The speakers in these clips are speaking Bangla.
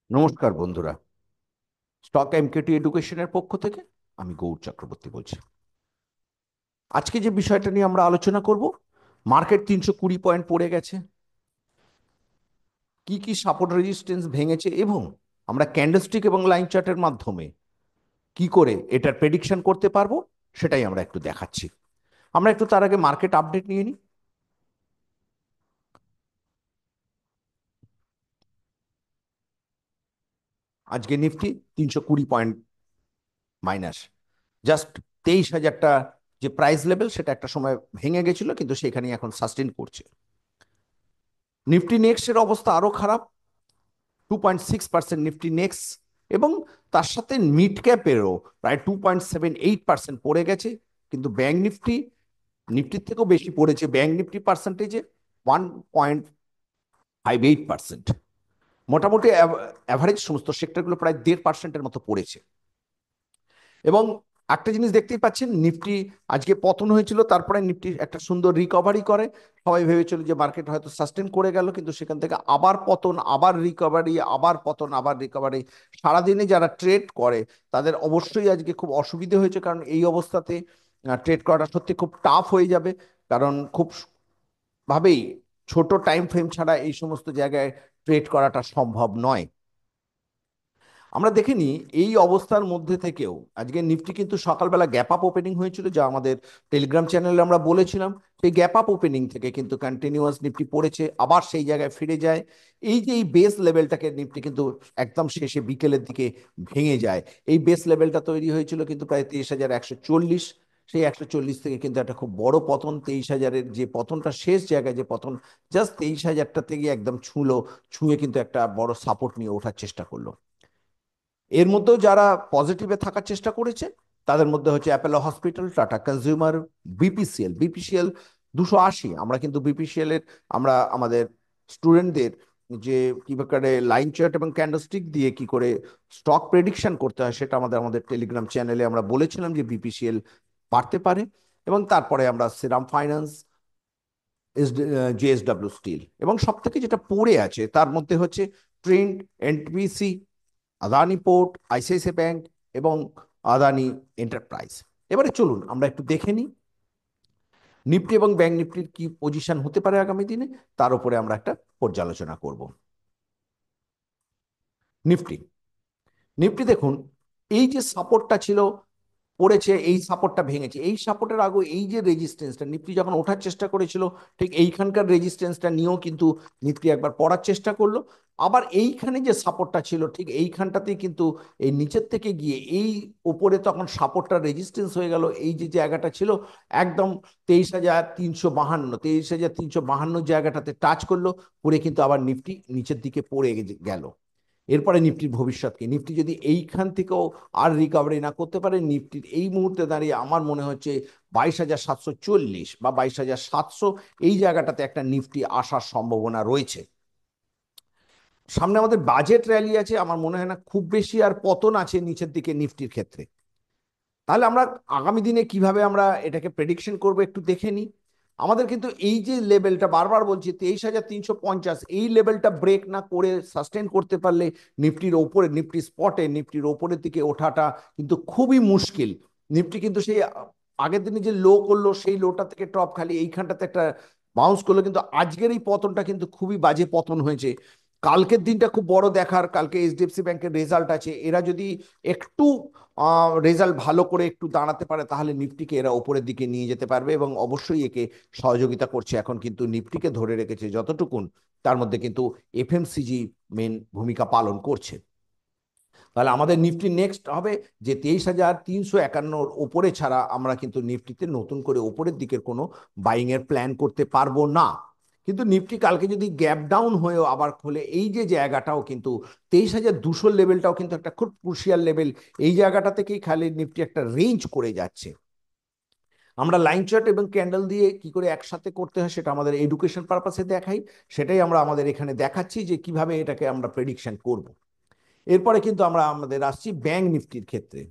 নমস্কার বন্ধুরা। স্টক এমকেটি এডুকেশনের পক্ষ থেকে আমি গৌর চক্রবর্তী বলছি। আজকে যে বিষয়টা নিয়ে আমরা আলোচনা করব, মার্কেট 320 পয়েন্ট পড়ে গেছে, কি কি সাপোর্ট রেজিস্ট্যান্স ভেঙেছে এবং আমরা ক্যান্ডেলস্টিক এবং লাইন চার্টের মাধ্যমে কি করে এটার প্রেডিকশন করতে পারবো সেটাই আমরা একটু দেখাচ্ছি। আমরা একটু তার আগে মার্কেট আপডেট নিয়ে নিই। আজকে নিফটি 320 পয়েন্ট মাইনাস, জাস্ট 23,000টা যে প্রাইস লেভেল সেটা একটা সময় ভেঙে গেছিল, কিন্তু সেখানেই এখন সাস্টেন করছে। নিফটি নেক্সট এর অবস্থা আরো খারাপ, 2.6% নিফটি নেক্সট, এবং তার সাথে মিড ক্যাপেরও প্রায় 2.78% পড়ে গেছে। কিন্তু ব্যাংক নিফটি নিফটির থেকেও বেশি পড়েছে, ব্যাংক নিফটি পার্সেন্টেজে 1.58%। মোটামুটি অ্যাভারেজ সমস্ত সেক্টরগুলো প্রায় 1.5%-এর মতো পড়েছে। এবং একটা জিনিস দেখতেই পাচ্ছেন, নিফটি আজকে পতন হয়েছিল, তারপরে নিফটি একটা সুন্দর রিকভারি করে। সবাই ভেবেছিল যে মার্কেট হয়তো সাস্টেন করে গেল, কিন্তু সেখান থেকে আবার পতন, আবার রিকভারি, আবার পতন, আবার রিকভারি। সারাদিনে যারা ট্রেড করে তাদের অবশ্যই আজকে খুব অসুবিধে হয়েছে, কারণ এই অবস্থাতে ট্রেড করাটা সত্যি খুব টাফ হয়ে যাবে। কারণ খুব ভাবেই ছোট টাইম ফ্রেম ছাড়া এই সমস্ত জায়গায় ট্রেড করাটা সম্ভব নয়। আমরা দেখিনি এই অবস্থার মধ্যে থেকেও আজকে নিফটি কিন্তু সকালবেলা গ্যাপ আপ ওপেনিং হয়েছিল, যা আমাদের টেলিগ্রাম চ্যানেলে আমরা বলেছিলাম। সেই গ্যাপ আপ ওপেনিং থেকে কিন্তু কন্টিনিউয়াস নিফটি পড়েছে, আবার সেই জায়গায় ফিরে যায়। এই যে এই বেস লেভেলটাকে নিফটি কিন্তু একদম শেষে বিকেলের দিকে ভেঙে যায়। এই বেস লেভেলটা তৈরি হয়েছিল কিন্তু প্রায় 23,140। সেই 140 থেকে কিন্তু একটা খুব বড় পতন, 23,000-এর যে পতনটা, শেষ জায়গায় যে পতন, জাস্ট 23,000টা থেকে একদম ছুঁয়ে কিন্তু একটা বড় সাপোর্ট নিয়ে ওঠার চেষ্টা করলো। এর মধ্যেও যারা পজিটিভে থাকার চেষ্টা করেছে তাদের মধ্যে হচ্ছে Apollo hospital, tata consumer, BPCL. BPCL 280। আমরা কিন্তু বিপিসিএল এর আমরা আমাদের স্টুডেন্টদের যে কি করে লাইন চার্ট এবং ক্যান্ডেলস্টিক দিয়ে কি করে স্টক প্রেডিকশন করতে হয় সেটা আমাদের আমাদের টেলিগ্রাম চ্যানেলে আমরা বলেছিলাম যে বিপিসিএল পারতে পারে। এবং তারপরে আমরা শ্রীরাম ফাইন্যান্স, জেএসডব্লিউ স্টিল, এবং সব থেকে যেটা পড়ে আছে তার মধ্যে হচ্ছে trend, NTPC, Adani port, ICICI bank এবং আদানি এন্টারপ্রাইজ। এবারে চলুন আমরা একটু দেখে নিই নিফটি এবং ব্যাংক নিফটির কি পজিশন হতে পারে আগামী দিনে, তার উপরে আমরা একটা পর্যালোচনা করব। নিফটি নিফটি দেখুন, এই যে সাপোর্টটা ছিল পড়েছে, এই সাপোর্টটা ভেঙেছে। এই সাপোর্টের আগে এই যে রেজিস্ট্যান্সটা নিফটি যখন ওঠার চেষ্টা করেছিল, ঠিক এইখানকার রেজিস্ট্যান্সটা নিয়েও কিন্তু নিফটি একবার পড়ার চেষ্টা করলো। আবার এইখানে যে সাপোর্টটা ছিল ঠিক এইখানটাতেই কিন্তু এই নিচের থেকে গিয়ে এই উপরে তখন সাপোর্টটা রেজিস্ট্যান্স হয়ে গেল। এই যে জায়গাটা ছিল একদম 23,352, 23,352 জায়গাটাতে টাচ করলো, করে কিন্তু আবার নিফটি নিচের দিকে পড়ে গেল। এরপরে নিফটির ভবিষ্যৎ কি? নিফটি যদি এইখান থেকেও আর রিকভারি না করতে পারে, নিফটির এই মুহূর্তে দাঁড়িয়ে আমার মনে হচ্ছে 22,740 বা 22,700 এই জায়গাটাতে একটা নিফটি আসার সম্ভাবনা রয়েছে। সামনে আমাদের বাজেট র্যালি আছে, আমার মনে হয় না খুব বেশি আর পতন আছে নিচের দিকে নিফটির ক্ষেত্রে। তাহলে আমরা আগামী দিনে কিভাবে আমরা এটাকে প্রেডিকশন করব একটু দেখে নিই। আমাদের কিন্তু এই যে লেভেলটা বারবার বলছি 23,350, এই লেভেলটা ব্রেক না করে সাস্টেন করতে পারলে নিফটির ওপরে, নিফটি স্পটে নিফটির ওপরের দিকে ওঠাটা কিন্তু খুবই মুশকিল। নিফটি কিন্তু সেই আগের দিনে যে লো করলো সেই লোটা থেকে টপ খালি এইখানটাতে একটা বাউন্স করলো, কিন্তু আজকের এই পতনটা কিন্তু খুবই বাজে পতন হয়েছে। কালকের দিনটা খুব বড় দেখার, কালকে এইচডিএফসি ব্যাংকের রেজাল্ট আছে। এরা যদি একটু রেজাল্ট ভালো করে একটু দাঁড়াতে পারে তাহলে নিফটিকে এরা ওপরের দিকে নিয়ে যেতে পারবে, এবং অবশ্যই একে সহযোগিতা করছে। এখন কিন্তু নিফটিকে ধরে রেখেছে যতটুকুন, তার মধ্যে কিন্তু এফএমসিজি মেন ভূমিকা পালন করছে। তাহলে আমাদের নিফটি নেক্সট হবে যে 23,351 ওপরে ছাড়া আমরা কিন্তু নিফটিতে নতুন করে ওপরের দিকের কোনো বাইং এর প্ল্যান করতে পারবো না। কিন্তু নিফটি কালকে যদি গ্যাপ ডাউন হয়েও আবার খোলে, এই যে জায়গাটাও কিন্তু 23,200 লেভেলটাও কিন্তু একটা খুব ক্রুশিয়াল লেভেল। এই জায়গাটা থেকেই খালি নিফটি একটা রেঞ্জ করে যাচ্ছে। আমরা লাইন চার্ট এবং ক্যান্ডেল দিয়ে কি করে একসাথে করতে হয় সেটা আমাদের এডুকেশন পারপাসে দেখাই। সেটাই আমরা আমাদের এখানে দেখাচ্ছি যে কিভাবে এটাকে আমরা প্রেডিকশন করব। এরপরে কিন্তু আমরা আমাদের আসছি ব্যাংক নিফটির ক্ষেত্রে।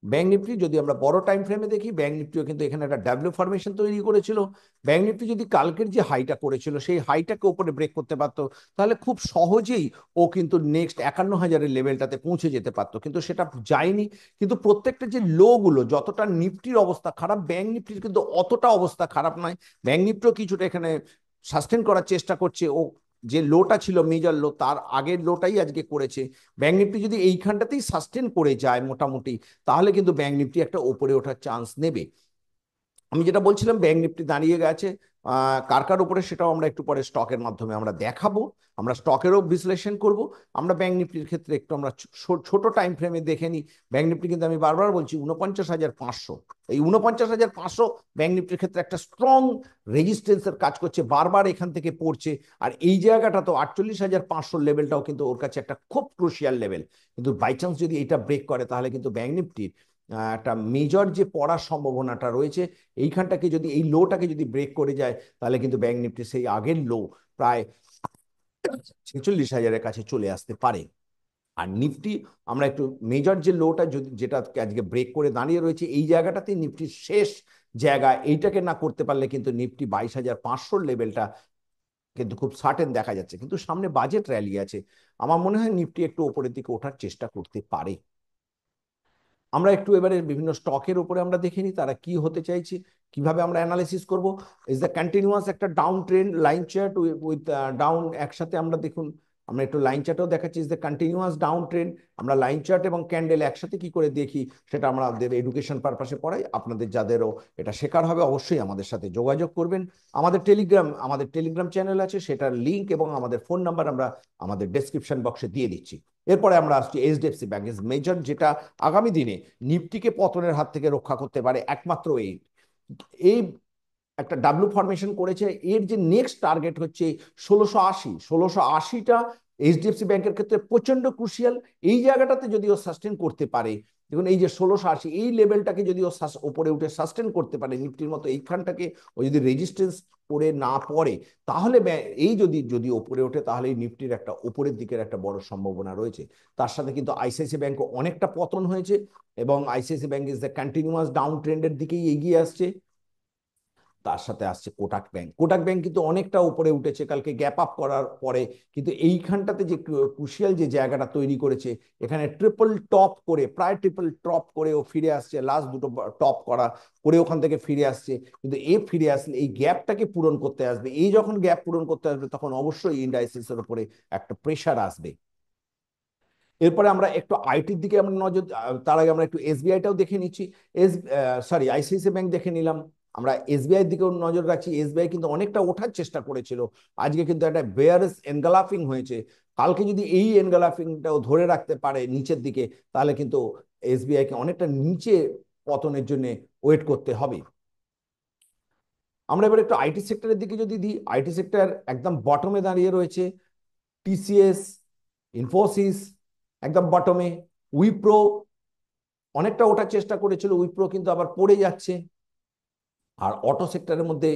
ব্যাংক নিফটি যদি আমরা বড় টাইম ফ্রেমে দেখি, ব্যাংক নিফটিও কিন্তু এখানে একটা ডাব্লিউ ফরমেশন তৈরি করেছিল। ব্যাংক নিফটি যদি কালকের যে হাইটা করেছিল সেই হাইটাকে উপরে ব্রেক করতে পারতো, তাহলে খুব সহজেই ও কিন্তু নেক্সট 51,000-এর লেভেলটাতে পৌঁছে যেতে পারতো, কিন্তু সেটা যায়নি। কিন্তু প্রত্যেকটা যে লো গুলো, যতটা নিফটির অবস্থা খারাপ, ব্যাংক নিফটির কিন্তু অতটা অবস্থা খারাপ নয়। ব্যাংক নিফটিও কিছুটা এখানে সাস্টেন করার চেষ্টা করছে। ও যে লোটা ছিল মেজর লো, তার আগের লোটাই আজকে করেছে। ব্যাংক নিফটি যদি এইখানটাতেই সাস্টেন করে যায় মোটামুটি, তাহলে কিন্তু ব্যাংক নিফটি একটা ওপরে ওঠার চান্স নেবে। আমি যেটা বলছিলাম, ব্যাংক নিফটি দাঁড়িয়ে গেছে কার কার উপরে, সেটাও আমরা একটু পরে স্টকের মাধ্যমে আমরা দেখাবো। আমরা স্টকেরও বিশ্লেষণ করব। আমরা ব্যাংক নিফটির ক্ষেত্রে একটু আমরা ছোট টাইম ফ্রেমে দেখে নিই। ব্যাংক নিফটি কিন্তু আমি বারবার বলছি 49,500, এই 49,500 ব্যাংক নিফটির ক্ষেত্রে একটা স্ট্রং রেজিস্ট্যান্সের কাজ করছে, বারবার এখান থেকে পড়ছে। আর এই জায়গাটা তো 48,500 লেভেলটাও কিন্তু ওর কাছে একটা খুব ক্রুশিয়াল লেভেল। কিন্তু বাই চান্স যদি এটা ব্রেক করে, তাহলে কিন্তু ব্যাংক নিফটির একটা মেজর যে পড়ার সম্ভাবনাটা রয়েছে, এইখানটাকে যদি, এই লোটাকে যদি ব্রেক করে যায়, তাহলে কিন্তু ব্যাংক নিফটি সেই আগের লো প্রায় 46,000-এর কাছে চলে আসতে পারে। আর নিফটি আমরা একটু মেজর যে লোটা যদি, যেটা আজকে ব্রেক করে দাঁড়িয়ে রয়েছে, এই জায়গাটাতে নিফটির শেষ জায়গা, এইটাকে না করতে পারলে কিন্তু নিফটি 22,500 লেভেলটা কিন্তু খুব সার্টেন দেখা যাচ্ছে। কিন্তু সামনে বাজেট র্যালি আছে, আমার মনে হয় নিফটি একটু ওপরের দিকে ওঠার চেষ্টা করতে পারে। আমরা একটু এবারে বিভিন্ন স্টকের উপরে আমরা দেখে নিই তারা কি হতে চাইছে, কিভাবে আমরা অ্যানালাইসিস করব। ইজ দ্য কন্টিনিউয়াস একটা down trend, line chart with down একসাথে আমরা দেখুন। আমরা একটু লাইন চার্টও দেখাচ্ছি, is the continuous down trend. আমরা লাইন চার্ট এবং ক্যান্ডেল একসাথে কি করে দেখি, সেটা আমাদের এডুকেশন পারপাসে পড়াই। আপনাদের যাদেরও এটা শেখার হবে, অবশ্যই আমাদের সাথে যোগাযোগ করবেন। আমাদের টেলিগ্রাম চ্যানেল আছে, সেটার লিঙ্ক এবং আমাদের ফোন নাম্বার আমরা আমাদের ডেসক্রিপশন বক্সে দিয়ে দিচ্ছি। এরপরে আমরা আসছি এইচডিএফসি ব্যাংক ইজ মেজর, যেটা আগামী দিনে নিফটিকে পতনের হাত থেকে রক্ষা করতে পারে একমাত্র এই এই একটা ডাব্লু ফরমেশন করেছে। এর যে নেক্সট টার্গেট হচ্ছে 1680, 1680টা এইচডিএফসি ব্যাংকের ক্ষেত্রে প্রচন্ড ক্রুশিয়াল। এই জায়গাটাতে যদি ও সাস্টেন করতে পারে, দেখুন এই যে 1680, এই লেভেলটাকে যদি ও উপরে উঠে সাস্টেন করতে পারে নিফটির মতো, এইখানটাকে ও যদি রেজিস্ট্যান্স করে না পড়ে, তাহলে এই যদি যদি ওপরে ওঠে, তাহলে এই নিফটির একটা উপরের দিকের একটা বড় সম্ভাবনা রয়েছে। তার সাথে কিন্তু আইসিআইসি ব্যাংকও অনেকটা পতন হয়েছে, এবং ICICI bank is the continuous down ট্রেন্ডের দিকেই এগিয়ে আসছে। তার সাথে আসছে কোটাক ব্যাংক। কোটাক ব্যাংক কিন্তু অনেকটা উপরে উঠেছে কালকে গ্যাপ আপ করার পরে, কিন্তু এইখানটাতে যে ক্রুশিয়াল যে জায়গাটা তৈরি করেছে, এখানে ট্রিপল টপ করে, প্রায় ট্রিপল টপ করে ও ফিরে আসছে, লাস্ট দুটো টপ করা করে ওখান থেকে ফিরে আসছে। কিন্তু এ ফিরে আসলে এই গ্যাপটাকে পূরণ করতে আসবে, এই যখন গ্যাপ পূরণ করতে আসবে, তখন অবশ্যই ইন্ডাইসিসের উপরে একটা প্রেশার আসবে। এরপরে আমরা একটু আইটির দিকে আমরা নজর, তার আগে আমরা একটু এসবিআইটাও দেখে নিচ্ছি। এস সরি আইসিআইসি ব্যাংক দেখে নিলাম। আমরা এসবিআই দিকেও নজর রাখছি। এসবিআই কিন্তু অনেকটা ওঠার চেষ্টা করেছিল, আজকে কিন্তু একটা বেয়ারিশ এনগালাফিং হয়েছে। কালকে যদি এই এনগালাফিংটাও ধরে রাখতে পারে নিচের দিকে, তাহলে কিন্তু এসবিআই কে অনেকটা নিচে পতনের জন্য ওয়েট করতে হবে। আমরা এবার একটু আইটি সেক্টরের দিকে যদি দিই, আইটি সেক্টর একদম বটমে দাঁড়িয়ে রয়েছে। টিসিএস, ইনফোসিস একদম বটমে। উইপ্রো অনেকটা ওঠার চেষ্টা করেছিল, উইপ্রো কিন্তু আবার পড়ে যাচ্ছে। আর অটো সেক্টরের মধ্যে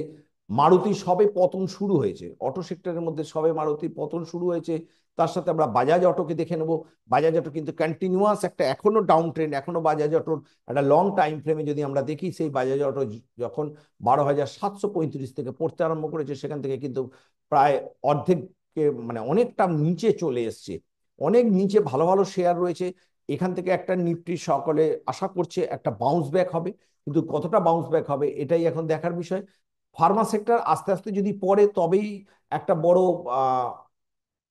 মারুতি সবে পতন শুরু হয়েছে, অটো সেক্টরের মধ্যে সবে মারুতি পতন শুরু হয়েছে। তার সাথে আমরা বাজাজ অটোকে দেখে নেব। বাজাজ অটো কিন্তু কন্টিনিউয়াস একটা এখনো ডাউন ট্রেন্ড, এখনো বাজাজ অটোর একটা লং টাইম ফ্রেমে যদি আমরা দেখি, সেই বাজাজ অটো যখন 12,735 থেকে পড়তে আরম্ভ করেছে, সেখান থেকে কিন্তু প্রায় অর্ধেক, মানে অনেকটা নিচে চলে এসছে, অনেক নিচে ভালো ভালো শেয়ার রয়েছে। এখান থেকে একটা নিফটি সকলে আশা করছে একটা বাউন্স ব্যাক হবে, কিন্তু কতটা বাউন্স ব্যাক হবে এটাই এখন দেখার বিষয়। ফার্মা সেক্টর আস্তে আস্তে যদি পড়ে, তবেই একটা বড়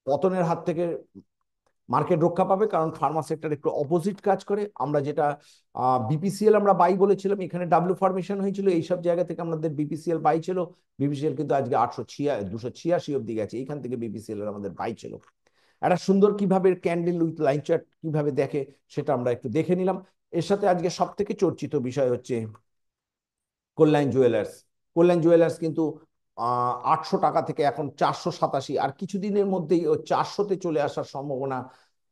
পতনের হাত থেকে মার্কেট রক্ষা পাবে, কারণ ফার্মা সেক্টর একটু অপোজিট কাজ করে। আমরা যেটা বিপিসিএল আমরা বাই বলেছিলাম, এখানে ডাব্লিউ ফরমেশন হয়েছিল, এইসব জায়গা থেকে আমাদের বিপিসিএল বাই ছিল। বিপিসিএল কিন্তু আজকে 286 অব্দি গেছে, এইখান থেকে বিপিসিএল এর আমাদের বাই ছিল। একটা সুন্দর কিভাবে ক্যান্ডেল উইথ লাইন চার্ট কিভাবে দেখে, সেটা আমরা একটু দেখে নিলাম। এর সাথে আজকে সব থেকে চর্চিত বিষয় হচ্ছে কল্যাণ জুয়েলার্স। কল্যাণ জুয়েলার্স কিন্তু 800 টাকা থেকে এখন 487, আর কিছুদিনের মধ্যেই ও 400-তে চলে আসার সম্ভাবনা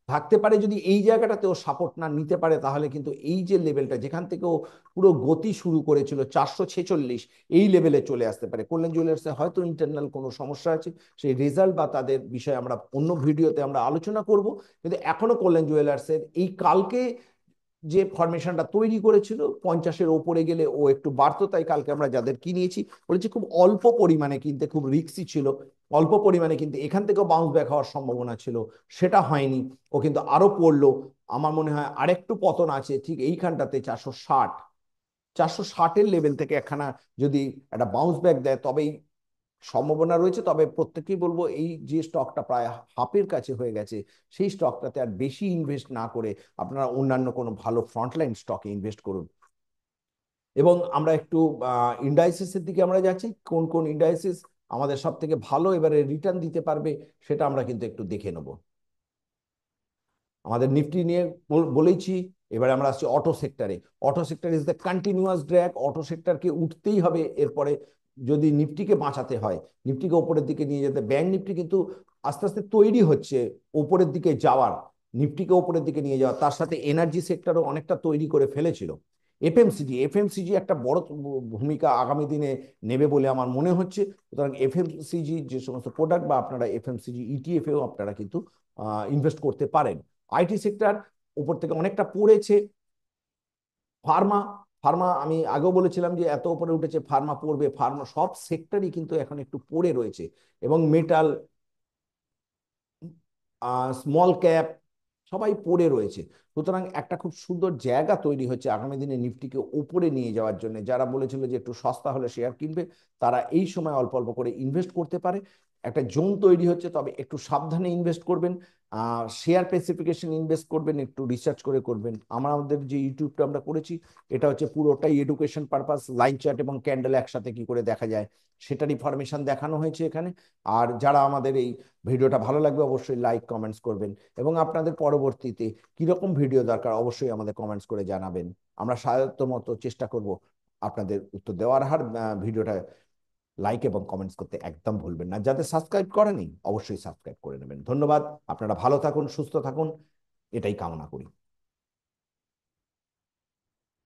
থাকতে পারে। যদি এই জায়গাটাতে ও সাপোর্ট না নিতে পারে, তাহলে কিন্তু এই যে লেভেলটা যেখান থেকে ও পুরো গতি শুরু করেছিল 446, এই লেভেলে চলে আসতে পারে। কল্যাণ জুয়েলার্সে হয়তো ইন্টারনাল কোনো সমস্যা আছে, সেই রেজাল্ট বা তাদের বিষয়ে আমরা অন্য ভিডিওতে আমরা আলোচনা করব। কিন্তু এখনো কল্যাণ জুয়েলার্সের এই কালকে যে ফরমেশনটা তৈরি করেছিল 50-এর ওপরে গেলে ও একটু বাড়তো, তাই কালকে আমরা যাদের কিনিয়েছি বলেছি খুব অল্প পরিমাণে কিনতে, খুব রিস্কি ছিল, অল্প পরিমাণে কিন্তু এখান থেকেও বাউন্স ব্যাক হওয়ার সম্ভাবনা ছিল, সেটা হয়নি, ও কিন্তু আরো পড়লো। আমার মনে হয় আরেকটু পতন আছে ঠিক এইখানটাতে 460, 460-এর লেভেল থেকে একখানা যদি একটা বাউন্স ব্যাক দেয় তবেই সম্ভাবনা রয়েছে। তবে প্রত্যেকেই বলবো এই যে স্টকটা প্রায় হাফের কাছে হয়ে গেছে, সেই স্টকটাতে আর বেশি ইনভেস্ট না করে আপনারা অন্যান্য কোনো ভালো ফ্রন্টলাইন স্টকে ইনভেস্ট করুন। এবং আমরা একটু ইন্ডাইসিসের দিকে আমরা যাচ্ছি, কোন কোন ইন্ডাইসিস আমাদের সব থেকে ভালো এবারে রিটার্ন দিতে পারবে সেটা আমরা কিন্তু একটু দেখে নেব। আমাদের নিফটি নিয়ে বলেইছি, এবারে আমরা আসছি অটো সেক্টরে। Auto sector is the continuous drag, auto সেক্টরকে উঠতেই হবে এরপরে যদি নিফটিকে বাঁচাতে হয়, নিফটিকে ওপরের দিকে নিয়ে যেতে। ব্যাংক নিফটি কিন্তু আস্তে আস্তে তৈরি হচ্ছে ওপরের দিকে যাওয়ার, নিফটিকে ওপরের দিকে নিয়ে যাওয়ার, তার সাথে এনার্জি সেক্টরও অনেকটা তৈরি করে ফেলেছিল। এফএমসিজি, এফএমসিজি একটা বড় ভূমিকা আগামী দিনে নেবে বলে আমার মনে হচ্ছে। সুতরাং এফএমসিজি যে সমস্ত প্রোডাক্ট বা আপনারা এফএমসিজি ইটিএফ এও আপনারা কিন্তু ইনভেস্ট করতে পারেন। আইটি সেক্টর উপর থেকে অনেকটা পড়েছে। ফার্মা, ফার্মা আমি আগেও বলেছিলাম যে এত উপরে উঠেছে, ফার্মা পড়বে, ফার্মা সব সেক্টরই কিন্তু এখন একটু পড়ে রয়েছে। এবং মেটাল, স্মল ক্যাপ সবাই পড়ে রয়েছে। সুতরাং একটা খুব সুন্দর জায়গা তৈরি হচ্ছে আগামী দিনে নিফটিকে উপরে নিয়ে যাওয়ার জন্য। যারা বলেছিল যে একটু সস্তা হলে শেয়ার কিনবে, তারা এই সময় অল্প অল্প করে ইনভেস্ট করতে পারে। একটা জোন তৈরি হচ্ছে, তবে একটু সাবধানে ইনভেস্ট করবেন। শেয়ার স্পেসিফিকেশন ইনভেস্ট করবেন, একটু রিসার্চ করে করবেন। আমাদের যে ইউটিউবটা আমরা করেছি এটা হচ্ছে পুরোটাই এডুকেশন পারপাস, লাইন চার্ট এবং ক্যান্ডেল একসাথে কি করে দেখা যায় সেটারই ফরমেশন দেখানো হয়েছে এখানে। আর যারা আমাদের এই ভিডিওটা ভালো লাগবে অবশ্যই লাইক কমেন্টস করবেন, এবং আপনাদের পরবর্তীতে কিরকম ভিডিও দরকার অবশ্যই আমাদের কমেন্টস করে জানাবেন। আমরা সাধ্যমতো চেষ্টা করব আপনাদের উত্তর দেওয়ার। আর ভিডিওটা লাইক এবং কমেন্টস করতে একদম ভুলবেন না। যাদের সাবস্ক্রাইব করেনি অবশ্যই সাবস্ক্রাইব করে নেবেন। ধন্যবাদ। আপনারা ভালো থাকুন, সুস্থ থাকুন, এটাই কামনা করি।